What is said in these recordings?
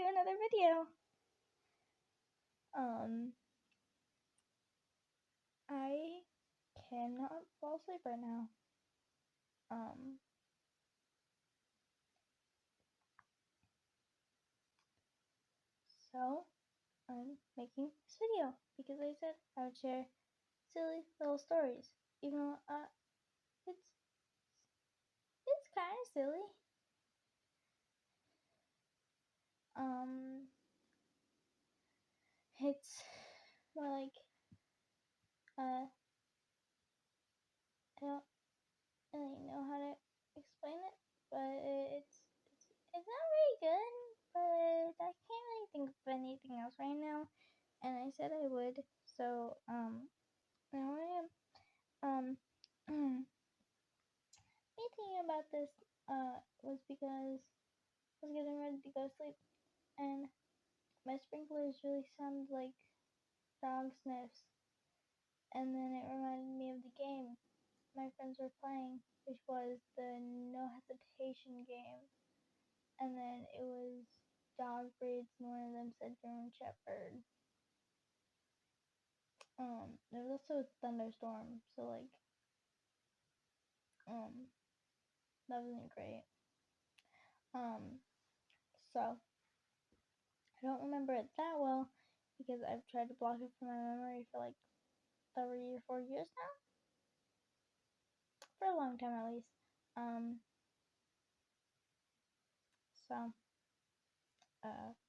to another video. I cannot fall asleep right now. So I'm making this video because I said I would share silly little stories, even though it's kind of silly. It's more like I don't really know how to explain it, but it's not very good. But I can't really think of anything else right now, and I said I would. So now I am me thinking about this was because I was getting ready to go to sleep, and my sprinklers really sounded like dog sniffs, and then it reminded me of the game my friends were playing, which was the no hesitation game, and then it was dog breeds, and one of them said German Shepherd. There was also a thunderstorm, so like that wasn't great. So I don't remember it that well because I've tried to block it from my memory for like 3 or 4 years now. For a long time at least. So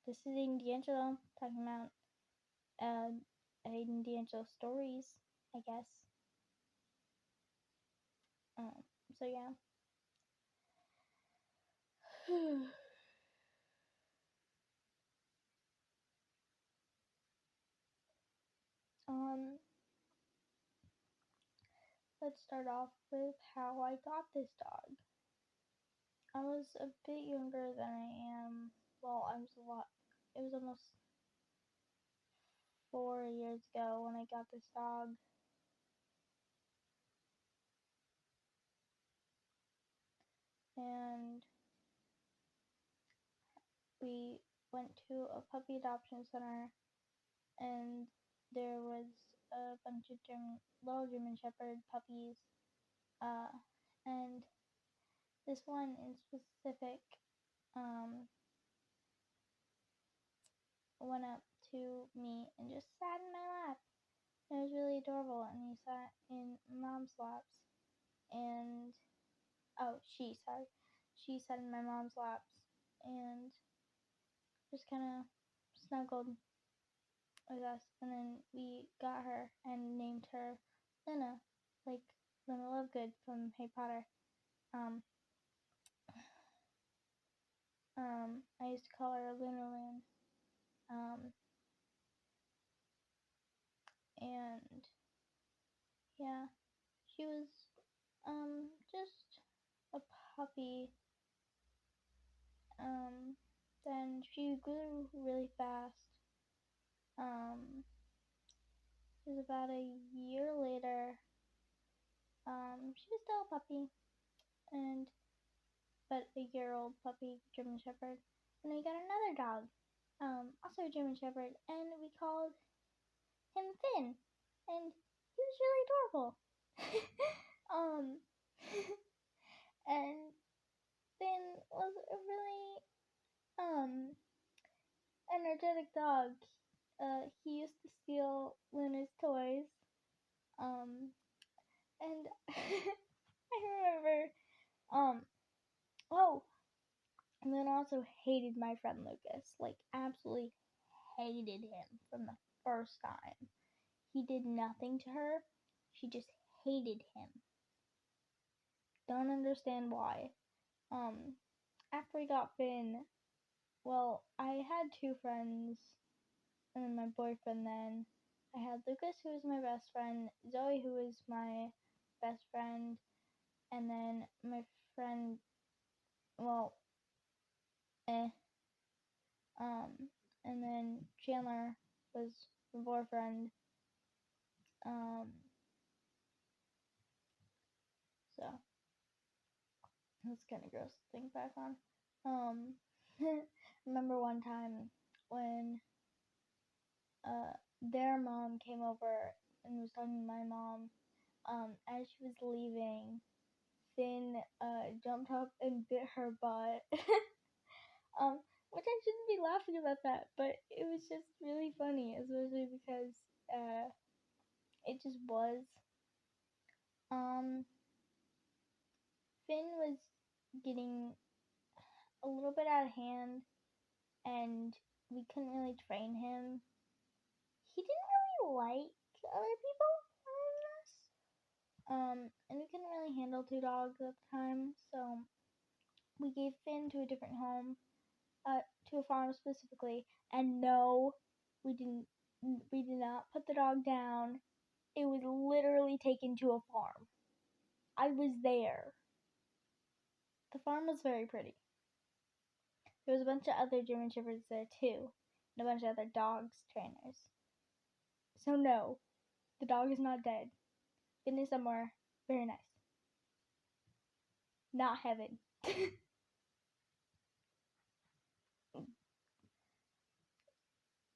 this is Aiden D'Angelo talking about Aiden D'Angelo stories, I guess. So yeah. Let's start off with how I got this dog. I was a bit younger than I am. Well, it was almost 4 years ago when I got this dog. And we went to a puppy adoption center, and there was a bunch of little German Shepherd puppies, and this one in specific went up to me and just sat in my lap. It was really adorable, and he sat in mom's laps, and she sat in my mom's laps and just kind of snuggled with us, and then we got her and named her Luna, like Luna Lovegood from Harry Potter. I used to call her Luna Loon. And yeah, she was just a puppy. Then she grew really fast. It was about a year later. She was still a puppy, but a year-old puppy, German Shepherd. And we got another dog, also a German Shepherd, and we called him Finn, and he was really adorable. And Finn was a really energetic dog. He used to steal Luna's toys. And I remember, and then also hated my friend Lucas, like absolutely hated him from the first time. He did nothing to her. She just hated him. Don't understand why. After we got Finn, well, I had 2 friends, and then my boyfriend then. I had Lucas, who was my best friend, Zoe, who was my best friend, and then my friend, well, and then Chandler was my boyfriend. So that's kind of gross to think back on. remember one time when their mom came over and was talking to my mom. As she was leaving, Finn jumped up and bit her butt. Which I shouldn't be laughing about that, but it was just really funny, especially because it just was. Um, Finn was getting a little bit out of hand, and we couldn't really train him. He didn't really like other people around us. And we couldn't really handle two dogs at the time, so we gave Finn to a different home, to a farm specifically. And no, we didn't. We did not put the dog down. It was literally taken to a farm. I was there. The farm was very pretty. There was a bunch of other German Shepherds there too, and a bunch of other dogs trainers. So no, the dog is not dead. Finn is somewhere very nice. Not heaven.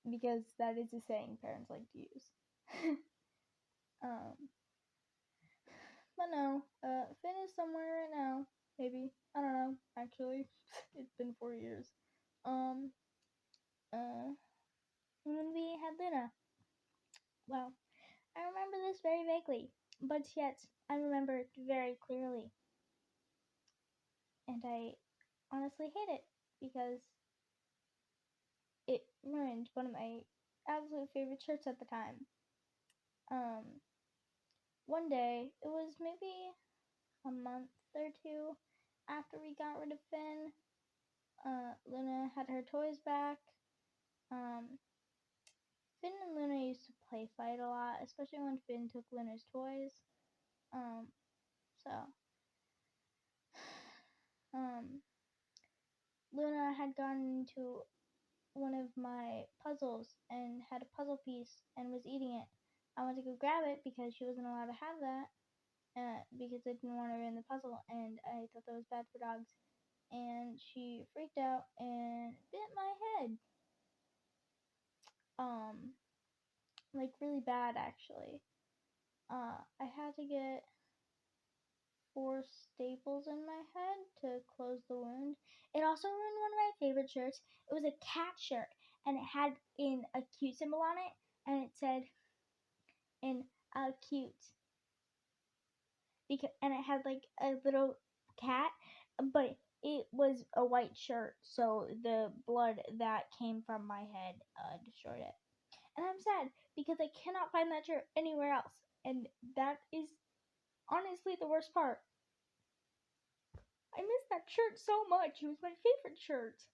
Because that is a saying parents like to use. um, but no, Finn is somewhere right now. Maybe, I don't know. Actually, it's been 4 years. When we had Luna. Well, I remember this very vaguely, but yet I remember it very clearly. And I honestly hate it because it ruined one of my absolute favorite shirts at the time. One day, it was maybe a month or two after we got rid of Finn, Luna had her toys back. Finn and Luna used to play fight a lot, especially when Finn took Luna's toys. So, Luna had gotten into one of my puzzles and had a puzzle piece and was eating it. I went to go grab it because she wasn't allowed to have that, because I didn't want to ruin the puzzle, and I thought that was bad for dogs. And she freaked out and bit my head. Like really bad actually. I had to get 4 staples in my head to close the wound. It also ruined one of my favorite shirts. It was a cat shirt, and it had a cute symbol on it, and it said cute, and it had like a little cat, but it was a white shirt, so the blood that came from my head destroyed it. And I'm sad because I cannot find that shirt anywhere else, and that is honestly the worst part. I miss that shirt so much. It was my favorite shirt.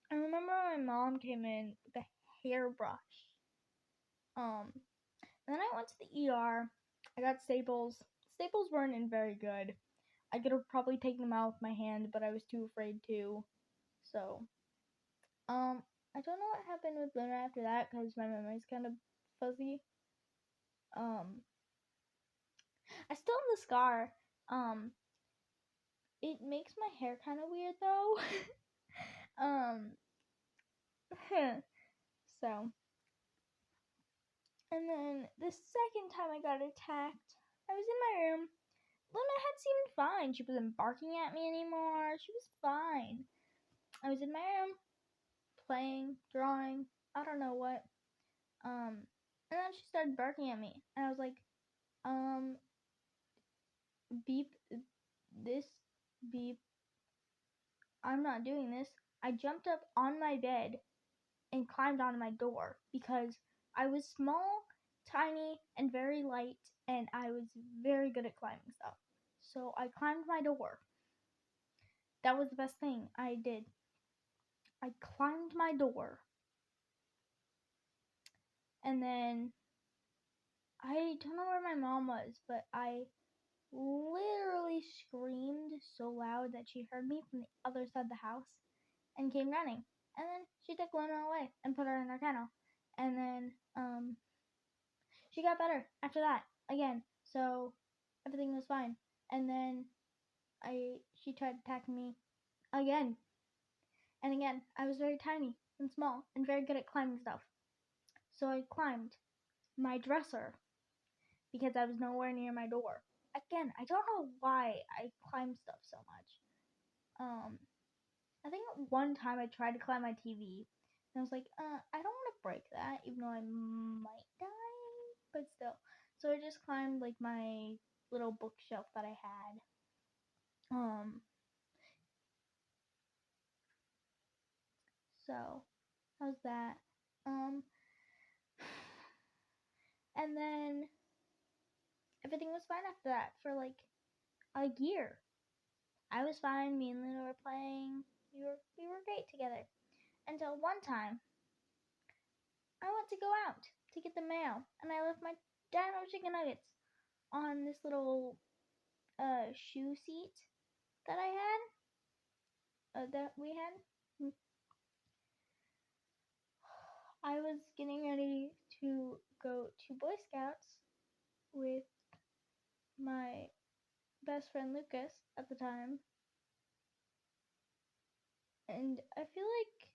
I remember my mom came in with a hairbrush. And then I went to the ER. I got staples. Staples weren't in very good. I could have probably taken them out with my hand, but I was too afraid to. So, I don't know what happened with Luna after that because my memory's kind of fuzzy. I still have the scar. It makes my hair kind of weird though. So, and then the second time I got attacked, I was in my room. Luna had seemed fine. She wasn't barking at me anymore. She was fine. I was in my room, playing, drawing, I don't know what. And then she started barking at me. And I was like, beep, this, beep. I'm not doing this. I jumped up on my bed and climbed onto my door because I was small, tiny, and very light, and I was very good at climbing stuff. So I climbed my door. That was the best thing I did. I climbed my door. And then I don't know where my mom was, but I literally screamed so loud that she heard me from the other side of the house and came running. And then she took Luna away and put her in her kennel. And then she got better after that again. So everything was fine. And then she tried attacking me again and again. I was very tiny and small and very good at climbing stuff. So I climbed my dresser because I was nowhere near my door. Again, I don't know why I climb stuff so much. I think one time I tried to climb my TV, and I was like, I don't want to break that, even though I might die, but still. So I just climbed like my little bookshelf that I had. So how's that? Um, and then everything was fine after that for like a year. I was fine. Me and Luna were playing. We were great together until one time I went to go out to get the mail, and I left my dino chicken nuggets on this little shoe seat that I had, that we had. I was getting ready to go to Boy Scouts with my best friend Lucas at the time, and I feel like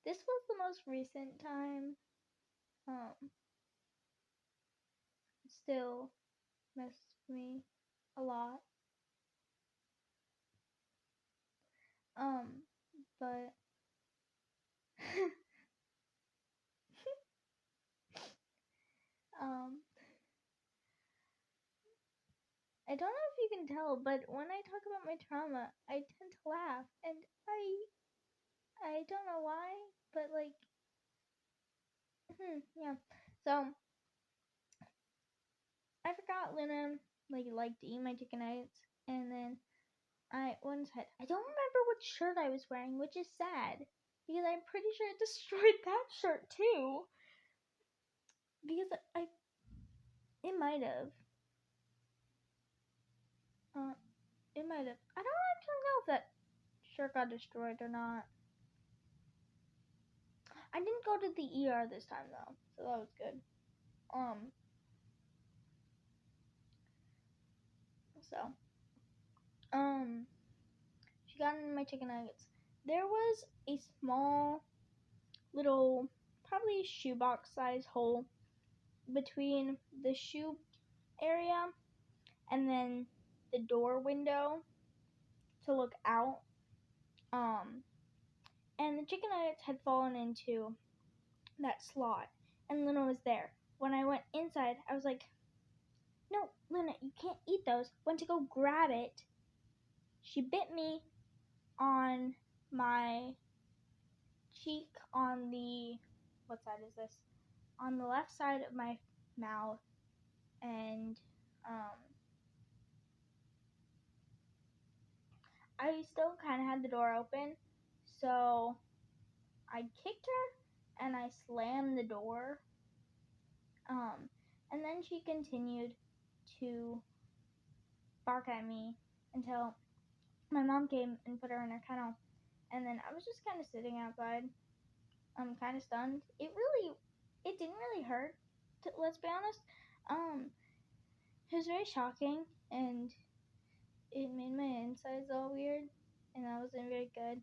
this was the most recent time. Still messed with me a lot. But um, I don't know if you can tell, but when I talk about my trauma, I tend to laugh, and I don't know why, but like, yeah. So I forgot Luna liked to eat my chicken nuggets, and then I once had I don't remember what shirt I was wearing, which is sad because I'm pretty sure it destroyed that shirt too. Because it might have. It might have. I don't actually know if that shirt got destroyed or not. I didn't go to the ER this time though, so that was good. So, she got in my chicken nuggets. There was a small little, probably shoebox size hole between the shoe area and then the door window to look out. And the chicken nuggets had fallen into that slot, and Luna was there. When I went inside, I was like, "No, Luna, you can't eat those." Went to go grab it. She bit me on my cheek on the, what side is this? On the left side of my mouth, and I still kind of had the door open, so I kicked her and I slammed the door. And then she continued to bark at me until my mom came and put her in her kennel. And then I was just kind of sitting outside, kind of stunned. It didn't really hurt. Let's be honest. It was very shocking, and it made my insides all weird, and that wasn't very good.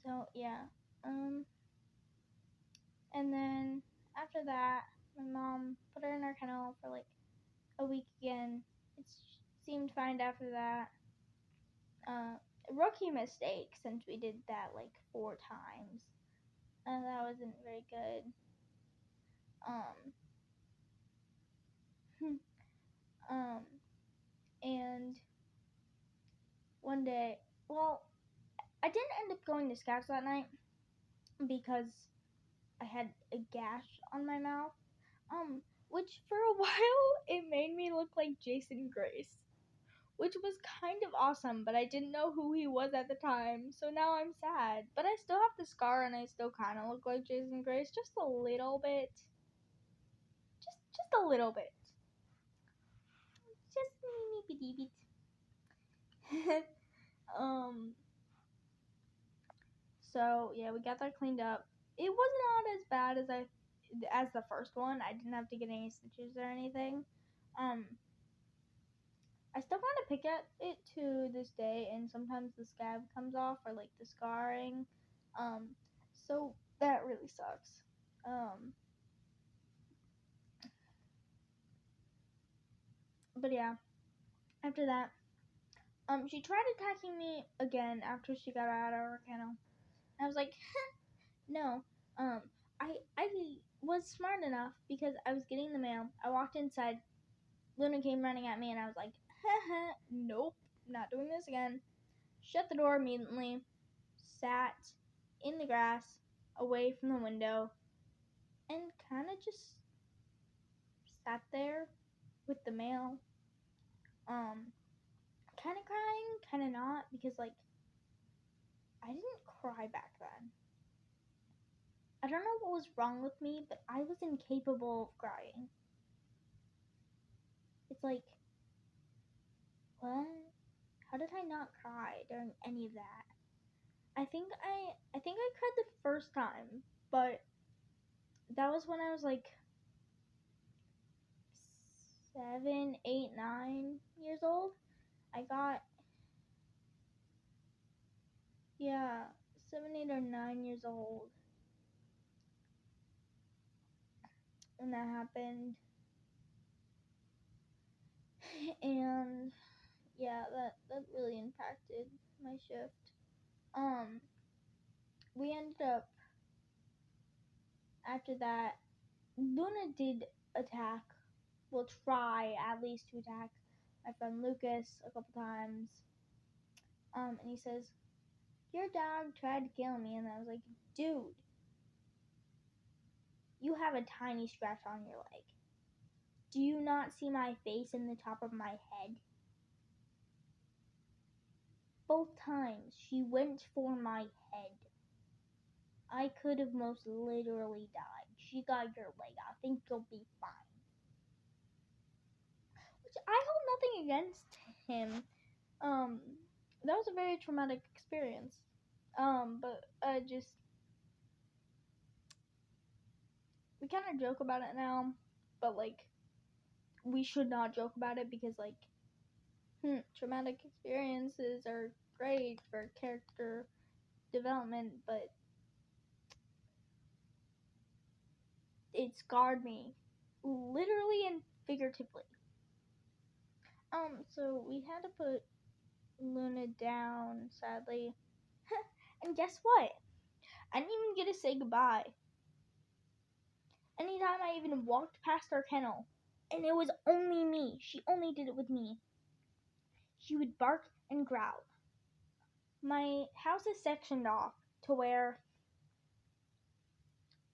So yeah. And then after that, my mom put her in her kennel for like a week again. It seemed fine after that. Rookie mistake since we did that like 4 times. That wasn't very good. And one day, well, I didn't end up going to Scouts that night because I had a gash on my mouth. Which for a while it made me look like Jason Grace, which was kind of awesome, but I didn't know who he was at the time, so now I'm sad. But I still have the scar, and I still kind of look like Jason Grace, just a little bit. Just a little bit. Just a bitty bit. So yeah, we got that cleaned up. It was not as bad as the first one. I didn't have to get any stitches or anything. I still kind of pick at it to this day, and sometimes the scab comes off or like the scarring. So that really sucks. But yeah, after that, she tried attacking me again after she got out of her kennel. I was like, no. Um, I was smart enough because I was getting the mail. I walked inside. Luna came running at me, and I was like, haha, nope, not doing this again. Shut the door immediately. Sat in the grass, away from the window, and kind of just sat there with the mail. Kind of crying, kind of not, because like I didn't cry back then. I don't know what was wrong with me, but I was incapable of crying. It's like, what? How did I not cry during any of that? I think I cried the first time, but that was when I was like 7, 8, 9 years old. I got, yeah, 7, 8, or 9 years old when that happened. And yeah, that really impacted my shift. We ended up, after that, Luna did attack, will try at least to attack my friend Lucas a couple times. And he says, your dog tried to kill me, and I was like, dude, you have a tiny scratch on your leg. Do you not see my face and the top of my head? Both times she went for my head. I could have most literally died. She got your leg. I think you'll be fine. Which I hold nothing against him. That was a very traumatic experience. But I just, we kind of joke about it now, but like, we should not joke about it because like, traumatic experiences are great for character development, but it scarred me, literally and figuratively. So we had to put Luna down, sadly. And guess what? I didn't even get to say goodbye. Anytime I even walked past our kennel, and it was only me, she only did it with me, she would bark and growl. My house is sectioned off to where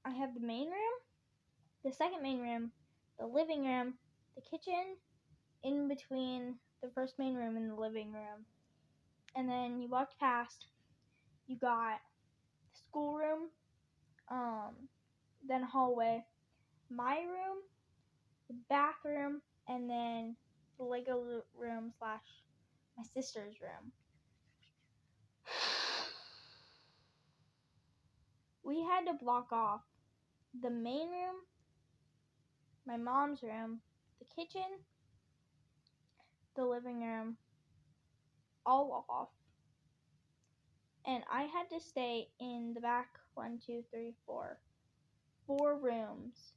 I have the main room, the second main room, the living room, the kitchen, in between the first main room and the living room. And then you walked past, you got the schoolroom, then hallway, my room, the bathroom, and then the Lego room / my sister's room. We had to block off the main room, my mom's room, the kitchen, the living room, all off. And I had to stay in the back 4 rooms.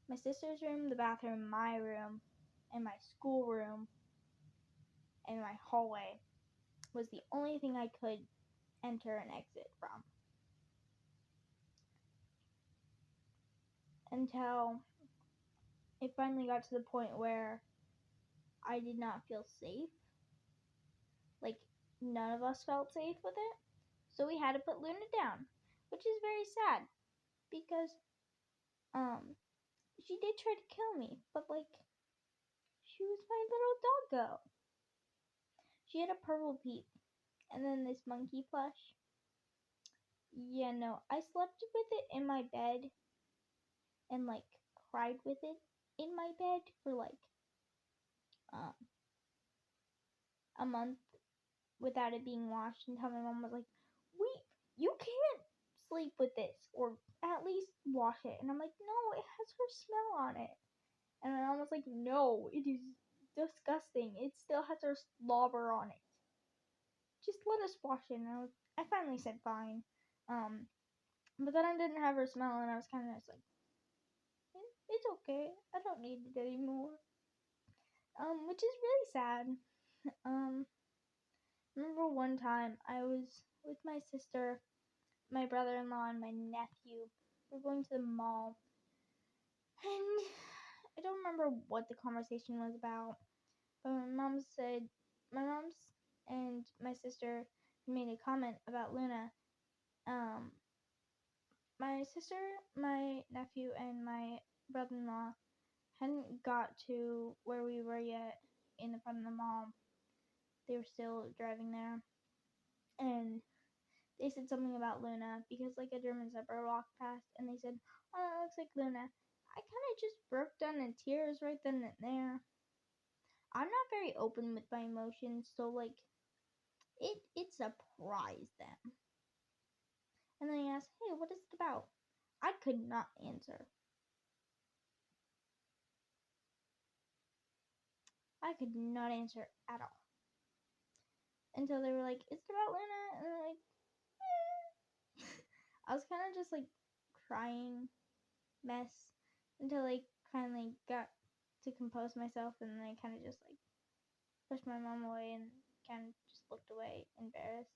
My sister's room, the bathroom, my room, and my school room, and my hallway was the only thing I could enter and exit from. Until it finally got to the point where I did not feel safe. Like, none of us felt safe with it. So we had to put Luna down, which is very sad because she did try to kill me, but like, she was my little doggo. She had a purple peep and then this monkey plush. Yeah, no, I slept with it in my bed and like cried with it in my bed for like a month without it being washed until my mom was like, you can't sleep with this, or at least wash it. And I'm like, no, it has her smell on it. And my mom was like, no, it is disgusting. It still has our slobber on it. Just let us wash it. And I finally said fine. But then I didn't have her smell, and I was kind of just like, it's okay. I don't need it anymore. Which is really sad. Remember one time I was with my sister, my brother-in-law, and my nephew. We were going to the mall, and I don't remember what the conversation was about. But my mom's and my sister made a comment about Luna. My sister, my nephew, and my brother-in-law hadn't got to where we were yet in the front of the mall. They were still driving there, and they said something about Luna because like a German Shepherd walked past, and they said, "Oh, that looks like Luna." I kind of just broke down in tears right then and there. I'm not very open with my emotions, so like it surprised them. And then he asked, "Hey, what is it about?" I could not answer. I could not answer at all. Until they were like, "Is it about Luna?" And I'm like, I was kind of just like crying mess until I finally got to compose myself, and then I kind of just like pushed my mom away and kind of just looked away, embarrassed.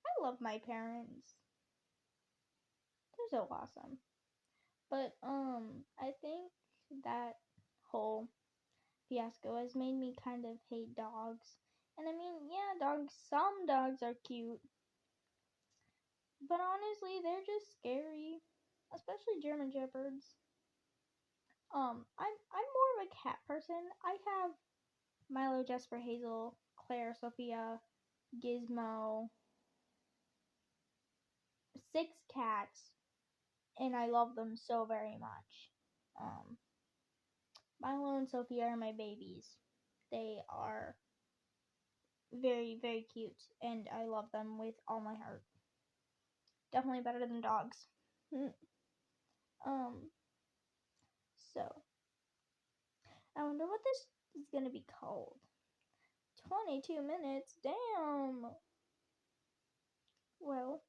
I love my parents. They're so awesome. But I think that whole fiasco has made me kind of hate dogs. And I mean, yeah, some dogs are cute. But honestly, they're just scary. Especially German Shepherds. I'm more of a cat person. I have Milo, Jesper, Hazel, Claire, Sophia, Gizmo, 6 cats, and I love them so very much. Um, Milo and Sophia are my babies. They are very, very cute, and I love them with all my heart. Definitely better than dogs. um, so I wonder what this is gonna be called. 22 minutes, damn. Well,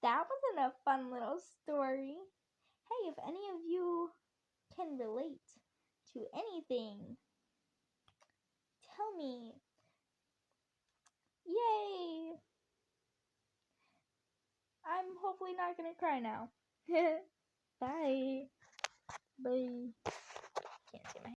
that wasn't a fun little story. Hey, if any of you can relate to anything, tell me. Yay! I'm hopefully not gonna cry now. Bye. Bye.